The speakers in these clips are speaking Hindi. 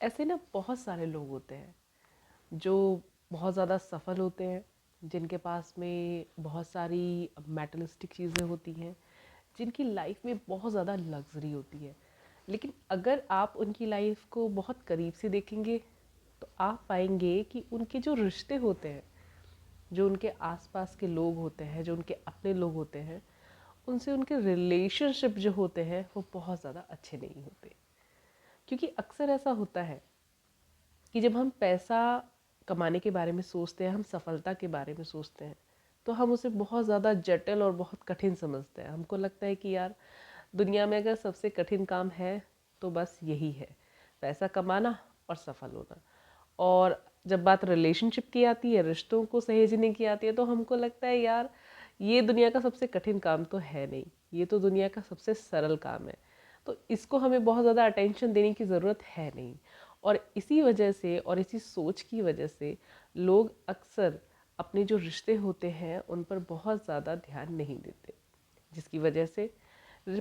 ऐसे ना बहुत सारे लोग होते हैं जो बहुत ज़्यादा सफल होते हैं, जिनके पास में बहुत सारी मैटेरियलिस्टिक चीज़ें होती हैं, जिनकी लाइफ में बहुत ज़्यादा लग्जरी होती है। लेकिन अगर आप उनकी लाइफ को बहुत करीब से देखेंगे तो आप पाएंगे कि उनके जो रिश्ते होते हैं, जो उनके आसपास के लोग होते हैं, जो उनके अपने लोग होते हैं, उनसे उनके रिलेशनशिप जो होते हैं वो बहुत ज़्यादा अच्छे नहीं होते। क्योंकि अक्सर ऐसा होता है कि जब हम पैसा कमाने के बारे में सोचते हैं, हम सफलता के बारे में सोचते हैं, तो हम उसे बहुत ज़्यादा जटिल और बहुत कठिन समझते हैं। हमको लगता है कि यार, दुनिया में अगर सबसे कठिन काम है तो बस यही है, पैसा कमाना और सफल होना। और जब बात रिलेशनशिप की आती है, रिश्तों को सहेजने की आती है, तो हमको लगता है यार, ये दुनिया का सबसे कठिन काम तो है नहीं, ये तो दुनिया का सबसे सरल काम है, तो इसको हमें बहुत ज़्यादा अटेंशन देने की ज़रूरत है नहीं। और इसी वजह से और इसी सोच की वजह से लोग अक्सर अपने जो रिश्ते होते हैं उन पर बहुत ज़्यादा ध्यान नहीं देते, जिसकी वजह से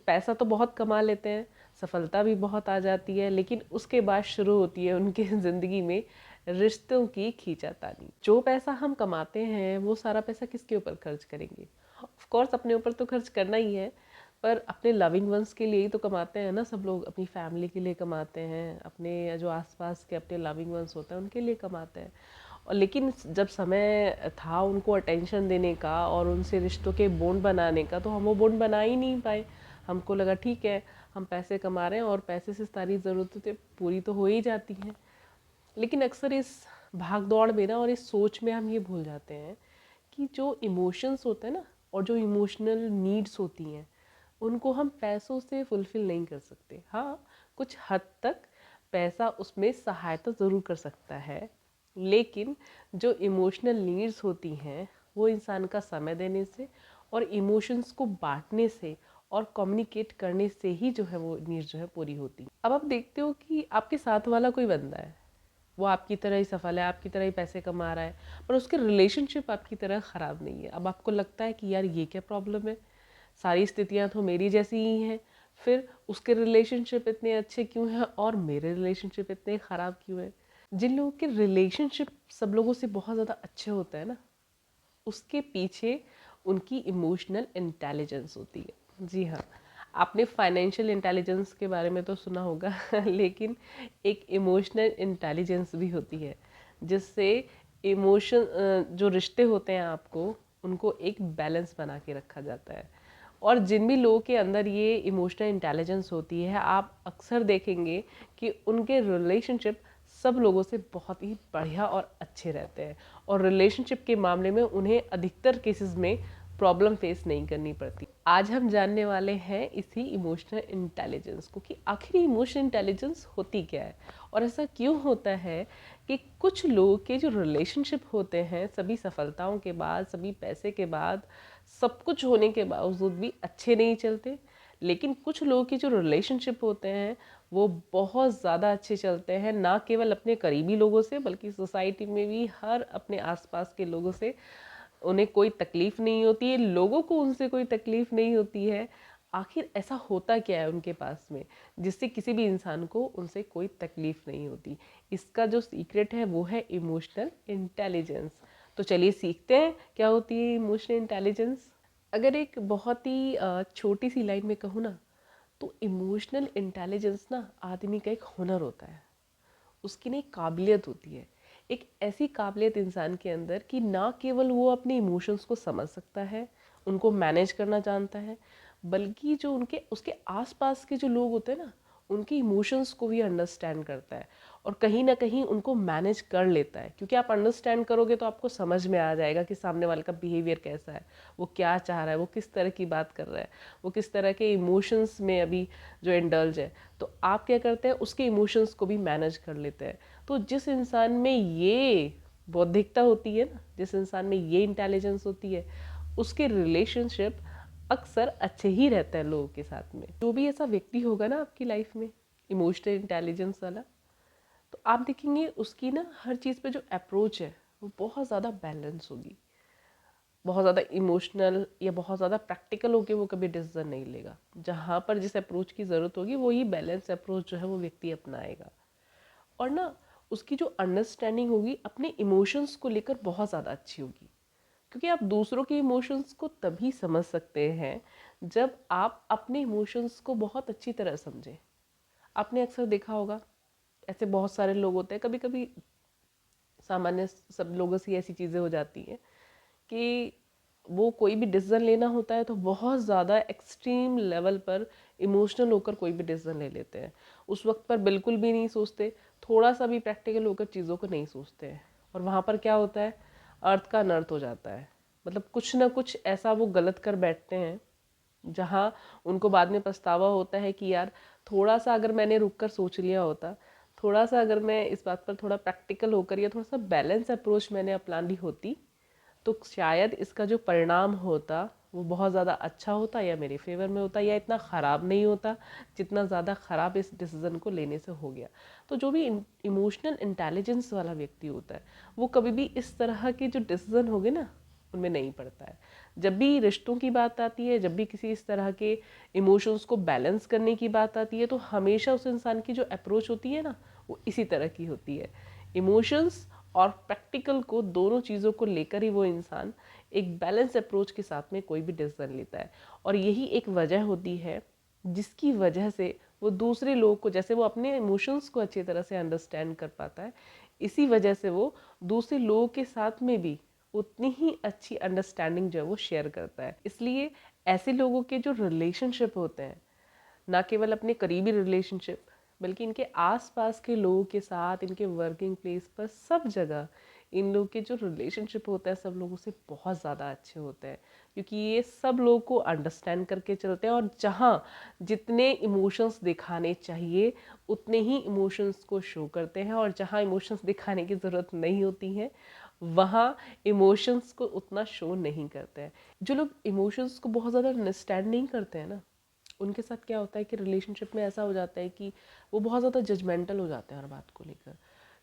पैसा तो बहुत कमा लेते हैं, सफलता भी बहुत आ जाती है, लेकिन उसके बाद शुरू होती है उनके ज़िंदगी में रिश्तों की खींचातानी। जो पैसा हम कमाते हैं वो सारा पैसा किसके ऊपर खर्च करेंगे? ऑफ कोर्स अपने ऊपर तो खर्च करना ही है, पर अपने लविंग वंस के लिए ही तो कमाते हैं ना। सब लोग अपनी फैमिली के लिए कमाते हैं, अपने जो आसपास के अपने लविंग वंस होते हैं उनके लिए कमाते हैं। और लेकिन जब समय था उनको अटेंशन देने का और उनसे रिश्तों के बॉन्ड बनाने का, तो हम वो बॉन्ड बना ही नहीं पाए। हमको लगा ठीक है, हम पैसे कमा रहे हैं और पैसे से सारी ज़रूरतें पूरी तो हो ही जाती हैं। लेकिन अक्सर इस भाग दौड़ में ना और इस सोच में हम ये भूल जाते हैं कि जो इमोशंस होते हैं ना और जो इमोशनल नीड्स होती हैं, उनको हम पैसों से फुलफिल नहीं कर सकते। हाँ, कुछ हद तक पैसा उसमें सहायता ज़रूर कर सकता है, लेकिन जो इमोशनल नीड्स होती हैं वो इंसान का समय देने से और इमोशंस को बांटने से और कम्युनिकेट करने से ही जो है वो नीड्स जो है पूरी होती है। अब आप देखते हो कि आपके साथ वाला कोई बंदा है, वो आपकी तरह ही सफल है, आपकी तरह ही पैसे कमा रहा है, पर उसके रिलेशनशिप आपकी तरह ख़राब नहीं है। अब आपको लगता है कि यार, ये क्या प्रॉब्लम है, सारी स्थितियां तो मेरी जैसी ही हैं, फिर उसके रिलेशनशिप इतने अच्छे क्यों हैं और मेरे रिलेशनशिप इतने ख़राब क्यों हैं? जिन लोगों के रिलेशनशिप सब लोगों से बहुत ज़्यादा अच्छे होते हैं ना, उसके पीछे उनकी इमोशनल इंटेलिजेंस होती है। जी हाँ, आपने फाइनेंशियल इंटेलिजेंस के बारे में तो सुना होगा लेकिन एक इमोशनल इंटेलिजेंस भी होती है, जिससे इमोशन जो रिश्ते होते हैं आपको उनको एक बैलेंस बना के रखा जाता है। और जिन भी लोगों के अंदर ये इमोशनल इंटेलिजेंस होती है, आप अक्सर देखेंगे कि उनके रिलेशनशिप सब लोगों से बहुत ही बढ़िया और अच्छे रहते हैं, और रिलेशनशिप के मामले में उन्हें अधिकतर केसेस में प्रॉब्लम फेस नहीं करनी पड़ती। आज हम जानने वाले हैं इसी इमोशनल इंटेलिजेंस को, कि आखिर इमोशनल इंटेलिजेंस होती क्या है और ऐसा क्यों होता है कि कुछ लोगों के जो रिलेशनशिप होते हैं, सभी सफलताओं के बाद, सभी पैसे के बाद, सब कुछ होने के बावजूद भी अच्छे नहीं चलते, लेकिन कुछ लोगों के जो रिलेशनशिप होते हैं वो बहुत ज़्यादा अच्छे चलते हैं, ना केवल अपने करीबी लोगों से बल्कि सोसाइटी में भी हर अपने आसपास के लोगों से उन्हें कोई तकलीफ नहीं होती है, लोगों को उनसे कोई तकलीफ नहीं होती है। आखिर ऐसा होता क्या है उनके पास में जिससे किसी भी इंसान को उनसे कोई तकलीफ नहीं होती? इसका जो सीक्रेट है वो है इमोशनल इंटेलिजेंस। तो चलिए सीखते हैं क्या होती है इमोशनल इंटेलिजेंस। अगर एक बहुत ही छोटी सी लाइन में कहूँ ना, तो इमोशनल इंटेलिजेंस ना आदमी का एक हुनर होता है, उसकी ना एक काबिलियत होती है। एक ऐसी काबिलियत इंसान के अंदर कि ना केवल वो अपने इमोशंस को समझ सकता है, उनको मैनेज करना जानता है, बल्कि जो उनके उसके आसपास के जो लोग होते हैं ना, उनके इमोशंस को भी अंडरस्टैंड करता है और कहीं ना कहीं उनको मैनेज कर लेता है। क्योंकि आप अंडरस्टैंड करोगे तो आपको समझ में आ जाएगा कि सामने वाले का बिहेवियर कैसा है, वो क्या चाह रहा है, वो किस तरह की बात कर रहा है, वो किस तरह के इमोशंस में अभी जो इंडल्ज है। तो आप क्या करते हैं, उसके इमोशंस को भी मैनेज कर लेते हैं। तो जिस इंसान में ये बौद्धिकता होती है ना, जिस इंसान में ये इंटेलिजेंस होती है, उसके रिलेशनशिप अक्सर अच्छे ही रहते हैं लोगों के साथ में। जो भी ऐसा व्यक्ति होगा ना आपकी लाइफ में इमोशनल इंटेलिजेंस वाला, तो आप देखेंगे उसकी ना हर चीज़ पे जो अप्रोच है वो बहुत ज़्यादा बैलेंस होगी। बहुत ज़्यादा इमोशनल या बहुत ज़्यादा प्रैक्टिकल होकर वो कभी डिसीजन नहीं लेगा। जहाँ पर जिस अप्रोच की ज़रूरत होगी वही बैलेंस अप्रोच जो है वो व्यक्ति अपनाएगा। और ना उसकी जो अंडरस्टैंडिंग होगी अपने इमोशंस को लेकर बहुत ज़्यादा अच्छी होगी। क्योंकि आप दूसरों के इमोशंस को तभी समझ सकते हैं जब आप अपने इमोशंस को बहुत अच्छी तरह समझें। आपने अक्सर देखा होगा, ऐसे बहुत सारे लोग होते हैं, कभी कभी सामान्य सब लोगों से ऐसी चीज़ें हो जाती हैं कि वो कोई भी डिसीज़न लेना होता है तो बहुत ज़्यादा एक्सट्रीम लेवल पर इमोशनल होकर कोई भी डिसीज़न ले लेते हैं। उस वक्त पर बिल्कुल भी नहीं सोचते, थोड़ा सा भी प्रैक्टिकल होकर चीज़ों को नहीं सोचते हैं, और वहाँ पर क्या होता है, अर्थ का अनर्थ हो जाता है। मतलब कुछ ना कुछ ऐसा वो गलत कर बैठते हैं जहाँ उनको बाद में पछतावा होता है कि यार थोड़ा सा अगर मैंने रुक कर सोच लिया होता, थोड़ा सा अगर मैं इस बात पर थोड़ा प्रैक्टिकल होकर या थोड़ा सा बैलेंस अप्रोच मैंने अपना ली होती तो शायद इसका जो परिणाम होता वो बहुत ज़्यादा अच्छा होता या मेरे फेवर में होता या इतना ख़राब नहीं होता जितना ज़्यादा ख़राब इस डिसीज़न को लेने से हो गया। तो जो भी इमोशनल इंटेलिजेंस वाला व्यक्ति होता है वो कभी भी इस तरह के जो डिसीज़न होंगे ना उनमें नहीं पड़ता है। जब भी रिश्तों की बात आती है, जब भी किसी इस तरह के इमोशंस को बैलेंस करने की बात आती है, तो हमेशा उस इंसान की जो अप्रोच होती है ना वो इसी तरह की होती है। इमोशंस और प्रैक्टिकल को, दोनों चीज़ों को लेकर ही वो इंसान एक बैलेंस अप्रोच के साथ में कोई भी डिसीजन लेता है। और यही एक वजह होती है जिसकी वजह से वो दूसरे लोग को, जैसे वो अपने इमोशंस को अच्छी तरह से अंडरस्टैंड कर पाता है, इसी वजह से वो दूसरे लोगों के साथ में भी उतनी ही अच्छी अंडरस्टैंडिंग जो है वो शेयर करता है। इसलिए ऐसे लोगों के जो रिलेशनशिप होते हैं, ना केवल अपने करीबी रिलेशनशिप बल्कि इनके आसपास के लोगों के साथ, इनके वर्किंग प्लेस पर, सब जगह इन लोगों के जो रिलेशनशिप होता है सब लोगों से बहुत ज़्यादा अच्छे होते हैं। क्योंकि ये सब लोगों को अंडरस्टैंड करके चलते हैं, और जहाँ जितने इमोशंस दिखाने चाहिए उतने ही इमोशंस को शो करते हैं, और जहाँ इमोशंस दिखाने की ज़रूरत नहीं होती है वहाँ इमोशंस को उतना शो नहीं करते हैं। जो लोग इमोशंस को बहुत ज़्यादा अंडरस्टैंड नहीं करते हैं ना, उनके साथ क्या होता है कि रिलेशनशिप में ऐसा हो जाता है कि वो बहुत ज़्यादा जजमेंटल हो जाते हैं हर बात को लेकर।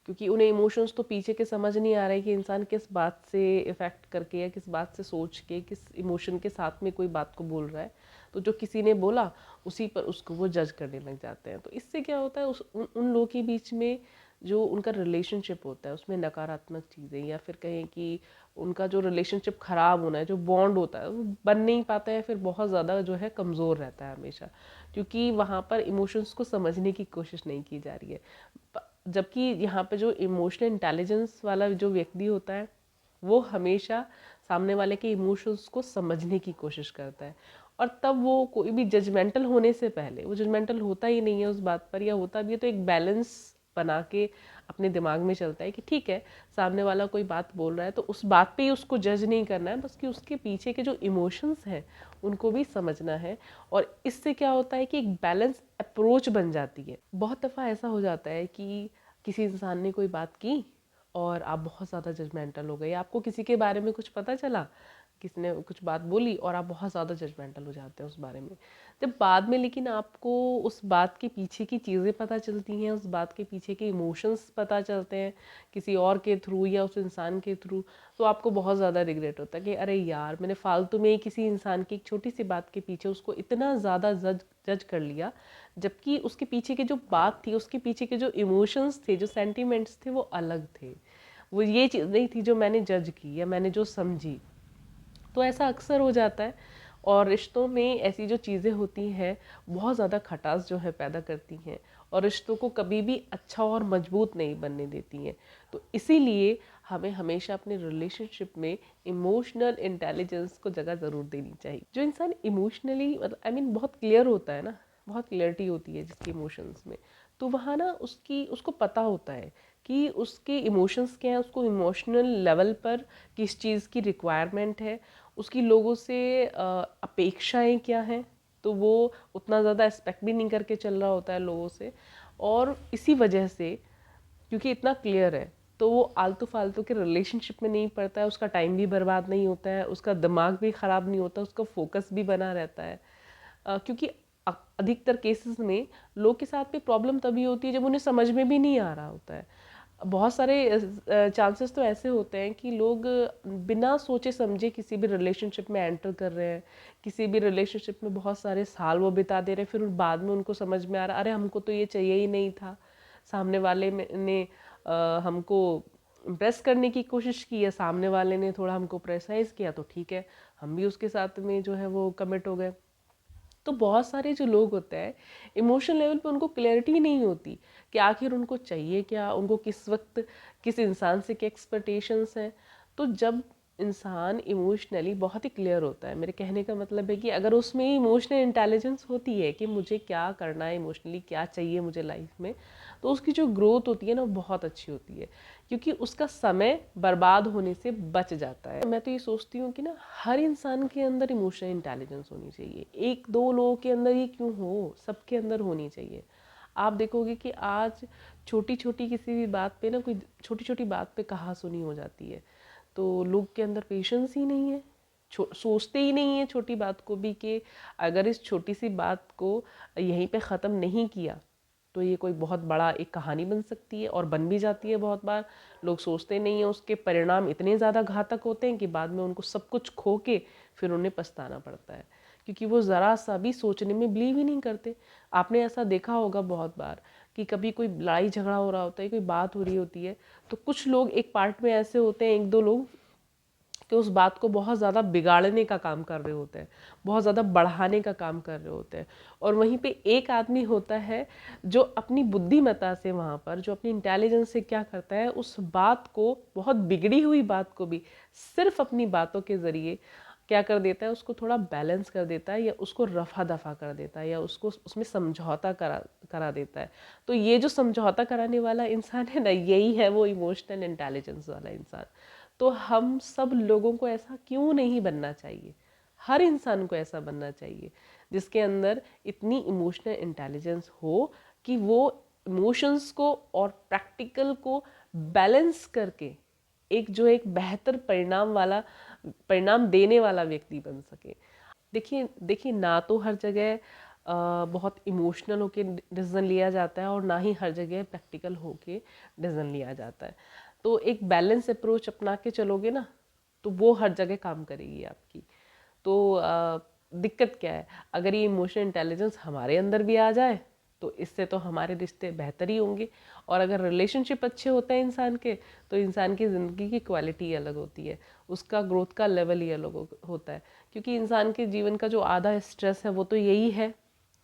क्योंकि उन्हें इमोशंस तो पीछे के समझ नहीं आ रहा है कि इंसान किस बात से इफ़ेक्ट करके या किस बात से सोच के किस इमोशन के साथ में कोई बात को बोल रहा है। तो जो किसी ने बोला उसी पर उसको वो जज करने लग जाते हैं। तो इससे क्या होता है, उन लोगों के बीच में जो उनका रिलेशनशिप होता है उसमें नकारात्मक चीज़ें, या फिर कहें कि उनका जो रिलेशनशिप ख़राब होना है, जो बॉन्ड होता है वो बन नहीं पाता है, फिर बहुत ज़्यादा जो है कमज़ोर रहता है हमेशा। क्योंकि वहाँ पर इमोशंस को समझने की कोशिश नहीं की जा रही है। जबकि यहाँ पे जो इमोशनल इंटेलिजेंस वाला जो व्यक्ति होता है वो हमेशा सामने वाले के इमोशंस को समझने की कोशिश करता है। और तब वो कोई भी जजमेंटल होने से पहले, वो जजमेंटल होता ही नहीं है उस बात पर, या होता भी है तो एक बैलेंस बना के अपने दिमाग में चलता है कि ठीक है, सामने वाला कोई बात बोल रहा है तो उस बात पे ही उसको जज नहीं करना है, बस कि उसके पीछे के जो इमोशंस हैं उनको भी समझना है। और इससे क्या होता है कि एक बैलेंस अप्रोच बन जाती है। बहुत दफ़ा ऐसा हो जाता है कि किसी इंसान ने कोई बात की और आप बहुत ज़्यादा जजमेंटल हो गए, आपको किसी के बारे में कुछ पता चला, किसी ने कुछ बात बोली और आप बहुत ज़्यादा जजमेंटल हो जाते हैं उस बारे में। जब बाद में लेकिन आपको उस बात के पीछे की चीज़ें पता चलती हैं, उस बात के पीछे के इमोशंस पता चलते हैं किसी और के थ्रू या उस इंसान के थ्रू, तो आपको बहुत ज़्यादा रिग्रेट होता है कि अरे यार, मैंने फालतू में ही किसी इंसान की एक छोटी सी बात के पीछे उसको इतना ज़्यादा जज कर लिया, जबकि उसके पीछे की जो बात थी, उसके पीछे के जो इमोशंस थे, जो सेंटिमेंट्स थे, वो अलग थे। वो ये चीज़ नहीं थी जो मैंने जज की या मैंने जो समझी। तो ऐसा अक्सर हो जाता है, और रिश्तों में ऐसी जो चीज़ें होती हैं बहुत ज़्यादा खटास जो है पैदा करती हैं, और रिश्तों को कभी भी अच्छा और मजबूत नहीं बनने देती हैं। तो इसीलिए हमें हमेशा अपने रिलेशनशिप में इमोशनल इंटेलिजेंस को जगह ज़रूर देनी चाहिए। जो इंसान इमोशनली, मतलब बहुत क्लियर होता है ना, बहुत क्लियरिटी होती है जिसकी इमोशंस में, तो वहाँ ना उसको पता होता है कि उसके इमोशंस क्या हैं, उसको इमोशनल लेवल पर किस चीज़ की रिक्वायरमेंट है, उसकी लोगों से अपेक्षाएं क्या हैं। तो वो उतना ज़्यादा एक्सपेक्ट भी नहीं करके चल रहा होता है लोगों से, और इसी वजह से क्योंकि इतना क्लियर है तो वो आलतू फालतू के रिलेशनशिप में नहीं पड़ता है, उसका टाइम भी बर्बाद नहीं होता है, उसका दिमाग भी ख़राब नहीं होता, उसका फोकस भी बना रहता है। क्योंकि अधिकतर केसेस में लोग के साथ में प्रॉब्लम तभी होती है जब उन्हें समझ में भी नहीं आ रहा होता है। बहुत सारे चांसेस तो ऐसे होते हैं कि लोग बिना सोचे समझे किसी भी रिलेशनशिप में एंटर कर रहे हैं, किसी भी रिलेशनशिप में बहुत सारे साल वो बिता दे रहे हैं, फिर बाद में उनको समझ में आ रहा, अरे हमको तो ये चाहिए ही नहीं था। सामने वाले ने हमको इम्प्रेस करने की कोशिश की, या सामने वाले ने थोड़ा हमको प्रेसाइज किया, तो ठीक है, हम भी उसके साथ में जो है वो कमिट हो गए। तो बहुत सारे जो लोग होते हैं, इमोशनल लेवल पे उनको क्लैरिटी नहीं होती कि आखिर उनको चाहिए क्या, उनको किस वक्त किस इंसान से क्या एक्सपेक्टेशंस हैं। तो जब इंसान इमोशनली बहुत ही क्लियर होता है, मेरे कहने का मतलब है कि अगर उसमें इमोशनल इंटेलिजेंस होती है कि मुझे क्या करना है, इमोशनली क्या चाहिए मुझे लाइफ में, तो उसकी जो ग्रोथ होती है ना, वो बहुत अच्छी होती है, क्योंकि उसका समय बर्बाद होने से बच जाता है। मैं तो ये सोचती हूँ कि ना, हर इंसान के अंदर इमोशनल इंटेलिजेंस होनी चाहिए। एक दो लोगों के अंदर ही क्यों हो, सबके अंदर होनी चाहिए। आप देखोगे कि आज छोटी छोटी किसी भी बात पे ना, कोई छोटी छोटी बात पे कहासुनी हो जाती है, तो लोग के अंदर पेशेंस ही नहीं है, सोचते ही नहीं है छोटी बात को भी कि अगर इस छोटी सी बात को यहीं पे ख़त्म नहीं किया तो ये कोई बहुत बड़ा एक कहानी बन सकती है, और बन भी जाती है। बहुत बार लोग सोचते नहीं हैं, उसके परिणाम इतने ज़्यादा घातक होते हैं कि बाद में उनको सब कुछ खो के फिर उन्हें पछताना पड़ता है, क्योंकि वो ज़रा सा भी सोचने में बिलीव ही नहीं करते। आपने ऐसा देखा होगा बहुत बार कि कभी कोई लड़ाई झगड़ा हो रहा होता है, कोई बात हो रही होती है, तो कुछ लोग एक पार्ट में ऐसे होते हैं, एक दो लोग, कि उस बात को बहुत ज़्यादा बिगाड़ने का काम कर रहे होते हैं, बहुत ज़्यादा बढ़ाने का काम कर रहे होते हैं। और वहीं पे एक आदमी होता है जो अपनी बुद्धिमत्ता से वहाँ पर, जो अपनी इंटेलिजेंस से क्या करता है, उस बात को, बहुत बिगड़ी हुई बात को भी सिर्फ अपनी बातों के ज़रिए क्या कर देता है, उसको थोड़ा बैलेंस कर देता है, या उसको रफा दफा कर देता है, या उसको उसमें समझौता करा देता है। तो ये जो समझौता कराने वाला इंसान है ना, यही है वो इमोशनल इंटेलिजेंस वाला इंसान। तो हम सब लोगों को ऐसा क्यों नहीं बनना चाहिए, हर इंसान को ऐसा बनना चाहिए जिसके अंदर इतनी इमोशनल इंटेलिजेंस हो कि वो इमोशंस को और प्रैक्टिकल को बैलेंस करके एक बेहतर परिणाम देने वाला व्यक्ति बन सके। देखिए देखिए, ना तो हर जगह बहुत इमोशनल होके डिसीजन लिया जाता है, और ना ही हर जगह प्रैक्टिकल होके डिसीजन लिया जाता है। तो एक बैलेंस अप्रोच अपना के चलोगे ना, तो वो हर जगह काम करेगी आपकी। तो दिक्कत क्या है, अगर ये इमोशनल इंटेलिजेंस हमारे अंदर भी आ जाए तो इससे तो हमारे रिश्ते बेहतर ही होंगे। और अगर रिलेशनशिप अच्छे होते हैं इंसान के, तो इंसान की ज़िंदगी की क्वालिटी अलग होती है, उसका ग्रोथ का लेवल ही अलग होता है। क्योंकि इंसान के जीवन का जो आधा स्ट्रेस है वो तो यही है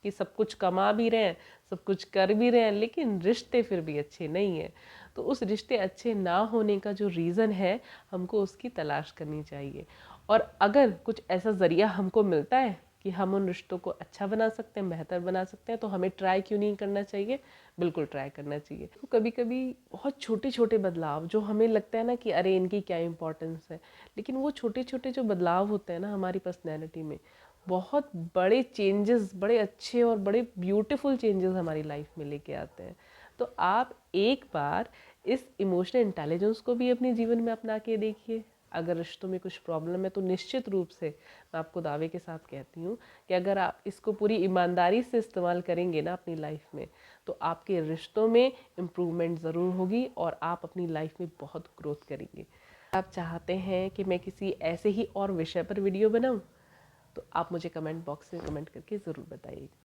कि सब कुछ कमा भी रहे हैं, सब कुछ कर भी रहे हैं, लेकिन रिश्ते फिर भी अच्छे नहीं हैं। तो उस रिश्ते अच्छे ना होने का जो रीज़न है, हमको उसकी तलाश करनी चाहिए। और अगर कुछ ऐसा ज़रिया हमको मिलता है कि हम उन रिश्तों को अच्छा बना सकते हैं, बेहतर बना सकते हैं, तो हमें ट्राई क्यों नहीं करना चाहिए, बिल्कुल ट्राई करना चाहिए। तो कभी कभी बहुत छोटे छोटे बदलाव जो हमें लगता है ना कि अरे इनकी क्या इंपॉर्टेंस है, लेकिन वो छोटे छोटे जो बदलाव होते हैं ना हमारी पर्सनैलिटी में, बहुत बड़े चेंजेस, बड़े अच्छे और बड़े ब्यूटीफुल चेंजेस हमारी लाइफ में लेके आते हैं। तो आप एक बार इस इमोशनल इंटेलिजेंस को भी अपने जीवन में अपना के देखिए। अगर रिश्तों में कुछ प्रॉब्लम है तो निश्चित रूप से मैं आपको दावे के साथ कहती हूँ कि अगर आप इसको पूरी ईमानदारी से इस्तेमाल करेंगे ना अपनी लाइफ में, तो आपके रिश्तों में इम्प्रूवमेंट ज़रूर होगी और आप अपनी लाइफ में बहुत ग्रोथ करेंगे। आप चाहते हैं कि मैं किसी ऐसे ही और विषय पर वीडियो बनाऊँ, तो आप मुझे कमेंट बॉक्स में कमेंट करके ज़रूर बताइएगा।